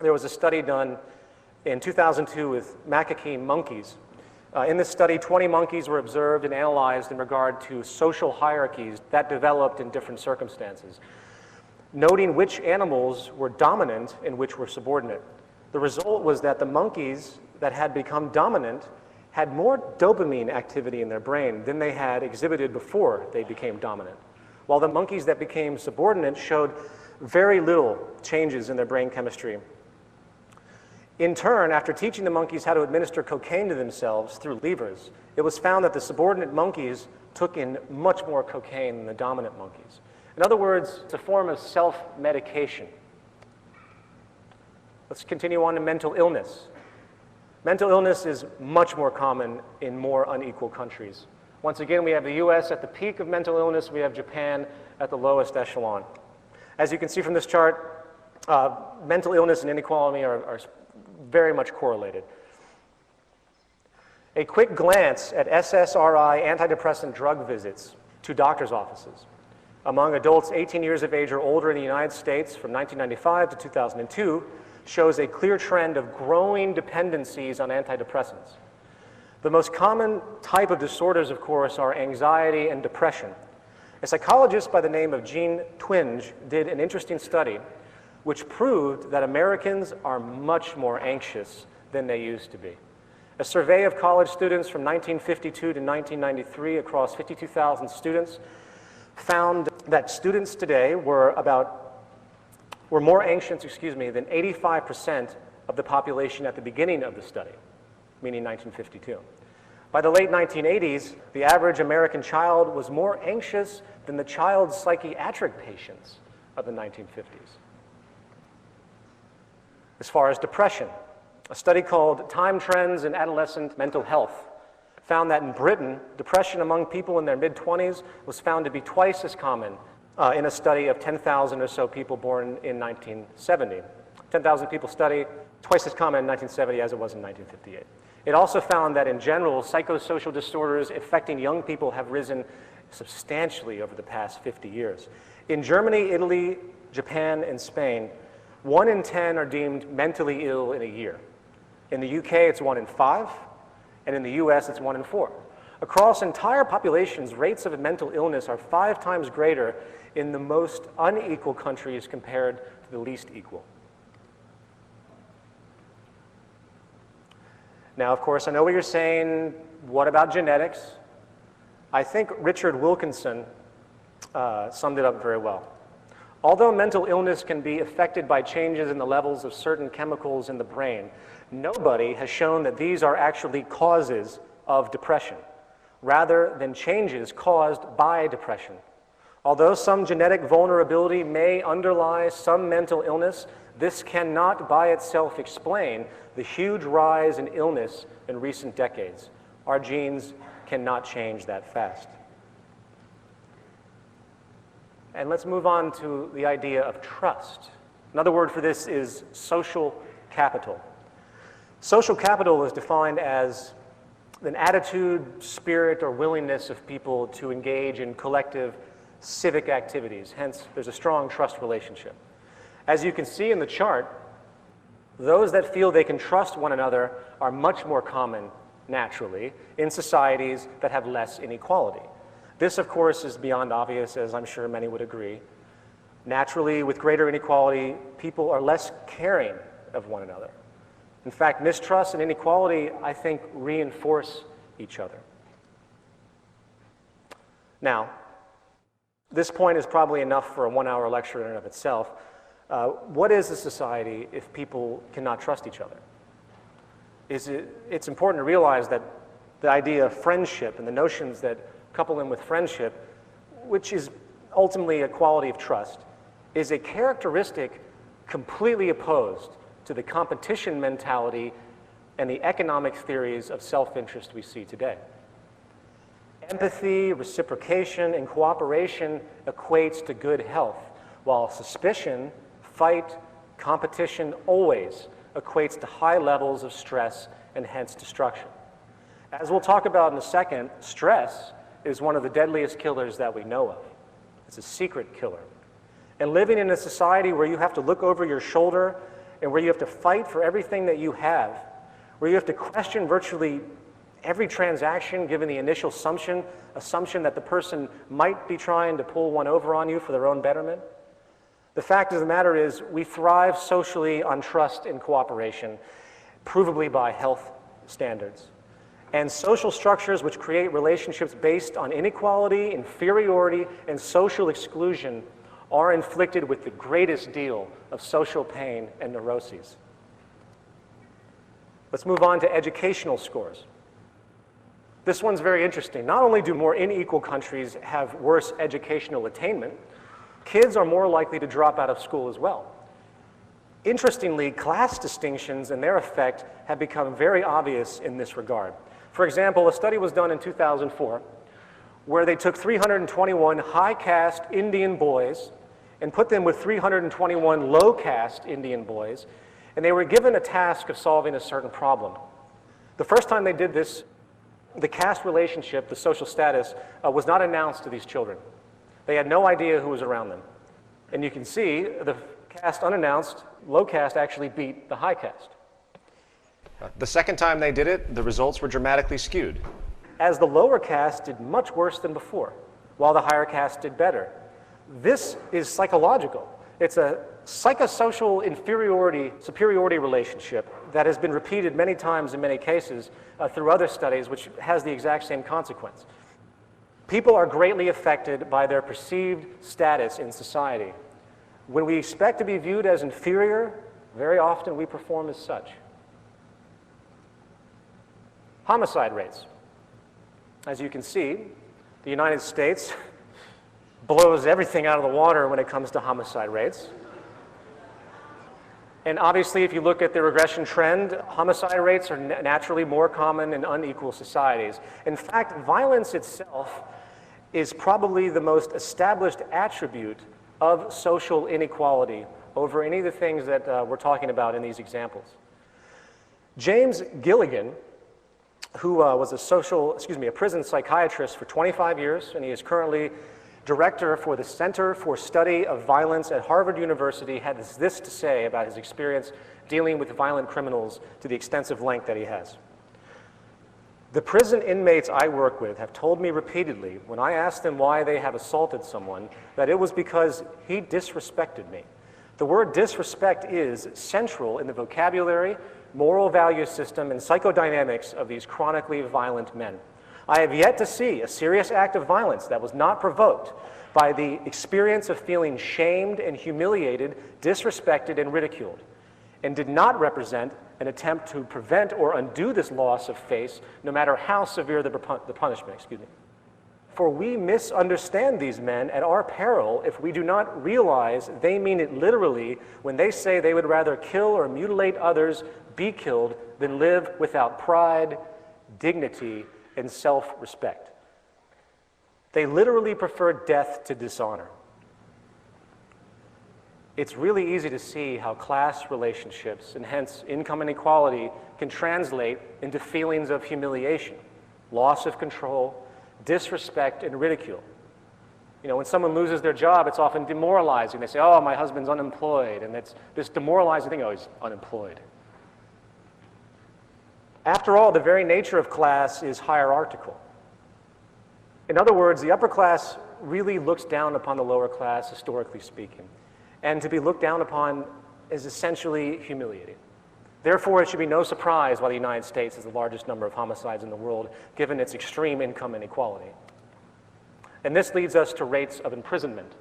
there was a study done in 2002 with macaque monkeys. In this study, 20 monkeys were observed and analyzed in regard to social hierarchies that developed in different circumstances, noting which animals were dominant and which were subordinate. The result was that the monkeys that had become dominant had more dopamine activity in their brain than they had exhibited before they became dominant, while the monkeys that became subordinate showed very little changes in their brain chemistry. In turn, after teaching the monkeys how to administer cocaine to themselves through levers, it was found that the subordinate monkeys took in much more cocaine than the dominant monkeys. In other words, it's a form of self-medication. Let's continue on to mental illness. Mental illness is much more common in more unequal countries. Once again, we have the US at the peak of mental illness, we have Japan at the lowest echelon. As you can see from this chart, mental illness and inequality are very much correlated. A quick glance at SSRI antidepressant drug visits to doctor's offices among adults 18 years of age or older in the United States from 1995 to 2002 shows a clear trend of growing dependencies on antidepressants. The most common type of disorders, of course, are anxiety and depression. A psychologist by the name of Jean Twenge did an interesting study which proved that Americans are much more anxious than they used to be. A survey of college students from 1952 to 1993 across 52,000 students found that students today were more anxious, than 85% of the population at the beginning of the study, meaning 1952. By the late 1980s, the average American child was more anxious than the child psychiatric patients of the 1950s. As far as depression, a study called Time Trends in Adolescent Mental Health found that in Britain, depression among people in their mid-20s was found to be twice as common in a study of 10,000 or so people born in 1970. 10,000 people study, twice as common in 1970 as it was in 1958. It also found that in general, psychosocial disorders affecting young people have risen substantially over the past 50 years. In Germany, Italy, Japan, and Spain, 1 in 10 are deemed mentally ill in a year. In the UK, it's 1 in 5, and in the US, it's 1 in 4. Across entire populations, rates of mental illness are 5 times greater in the most unequal countries compared to the least equal. Now, of course, I know what you're saying, what about genetics? I think Richard Wilkinson summed it up very well. Although mental illness can be affected by changes in the levels of certain chemicals in the brain, nobody has shown that these are actually causes of depression, rather than changes caused by depression. Although some genetic vulnerability may underlie some mental illness, this cannot by itself explain the huge rise in illness in recent decades. Our genes cannot change that fast. And let's move on to the idea of trust. Another word for this is social capital. Social capital is defined as an attitude, spirit, or willingness of people to engage in collective civic activities. Hence, there's a strong trust relationship. As you can see in the chart, those that feel they can trust one another are much more common, naturally, in societies that have less inequality. This, of course, is beyond obvious, as I'm sure many would agree. Naturally, with greater inequality, people are less caring of one another. In fact, mistrust and inequality, I think, reinforce each other. Now, this point is probably enough for a 1-hour lecture in and of itself. What is a society if people cannot trust each other? It's important to realize that the idea of friendship and the notions that couple in with friendship, which is ultimately a quality of trust, is a characteristic completely opposed to the competition mentality and the economic theories of self-interest we see today. Empathy, reciprocation, and cooperation equates to good health, while suspicion, fight, competition always equates to high levels of stress and hence destruction. As we'll talk about in a second, stress is one of the deadliest killers that we know of. It's a secret killer. And living in a society where you have to look over your shoulder and where you have to fight for everything that you have, where you have to question virtually every transaction given the initial assumption that the person might be trying to pull one over on you for their own betterment. The fact of the matter is we thrive socially on trust and cooperation, provably by health standards. And social structures which create relationships based on inequality, inferiority, and social exclusion are inflicted with the greatest deal of social pain and neuroses. Let's move on to educational scores. This one's very interesting. Not only do more unequal countries have worse educational attainment, kids are more likely to drop out of school as well. Interestingly, class distinctions and their effect have become very obvious in this regard. For example, a study was done in 2004 where they took 321 high-caste Indian boys and put them with 321 low-caste Indian boys, and they were given a task of solving a certain problem. The first time they did this, the caste relationship, the social status, was not announced to these children. They had no idea who was around them. And you can see the caste unannounced, low caste actually beat the high caste. The second time they did it, the results were dramatically skewed. As the lower caste did much worse than before, while the higher caste did better. This is psychological. It's a psychosocial superiority relationship that has been repeated many times in many cases through other studies, which has the exact same consequence. People are greatly affected by their perceived status in society. When we expect to be viewed as inferior, very often we perform as such. Homicide rates. As you can see, the United States blows everything out of the water when it comes to homicide rates. And obviously, if you look at the regression trend, homicide rates are naturally more common in unequal societies. In fact, violence itself is probably the most established attribute of social inequality over any of the things that we're talking about in these examples. James Gilligan, who was a prison psychiatrist for 25 years, and he is currently director for the Center for Study of Violence at Harvard University, had this to say about his experience dealing with violent criminals to the extensive length that he has. The prison inmates I work with have told me repeatedly, when I asked them why they have assaulted someone, that it was because he disrespected me. The word disrespect is central in the vocabulary, moral value system, and psychodynamics of these chronically violent men. I have yet to see a serious act of violence that was not provoked by the experience of feeling shamed and humiliated, disrespected, and ridiculed, and did not represent an attempt to prevent or undo this loss of face, no matter how severe the punishment. For we misunderstand these men at our peril if we do not realize they mean it literally when they say they would rather kill or mutilate others, be killed, than live without pride, dignity, and self-respect. They literally prefer death to dishonor. It's really easy to see how class relationships, and hence income inequality, can translate into feelings of humiliation, loss of control, disrespect, and ridicule. You know, when someone loses their job, it's often demoralizing. They say, oh, my husband's unemployed, and it's this demoralizing thing, oh, he's unemployed. After all, the very nature of class is hierarchical. In other words, the upper class really looks down upon the lower class, historically speaking. And to be looked down upon is essentially humiliating. Therefore, it should be no surprise why the United States has the largest number of homicides in the world, given its extreme income inequality. And this leads us to rates of imprisonment.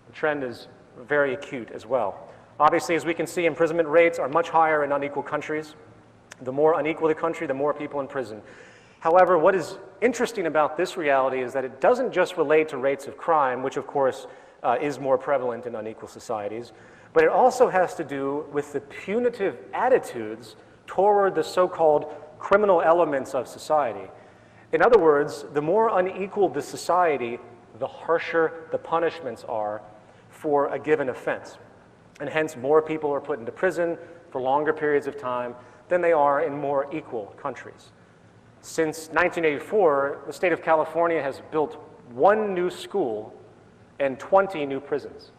The trend is very acute as well. Obviously, as we can see, imprisonment rates are much higher in unequal countries. The more unequal the country, the more people in prison. However, what is interesting about this reality is that it doesn't just relate to rates of crime, which of course is more prevalent in unequal societies, but it also has to do with the punitive attitudes toward the so-called criminal elements of society. In other words, the more unequal the society, the harsher the punishments are for a given offense. And hence, more people are put into prison for longer periods of time than they are in more equal countries. Since 1984, the state of California has built 1 new school and 20 new prisons.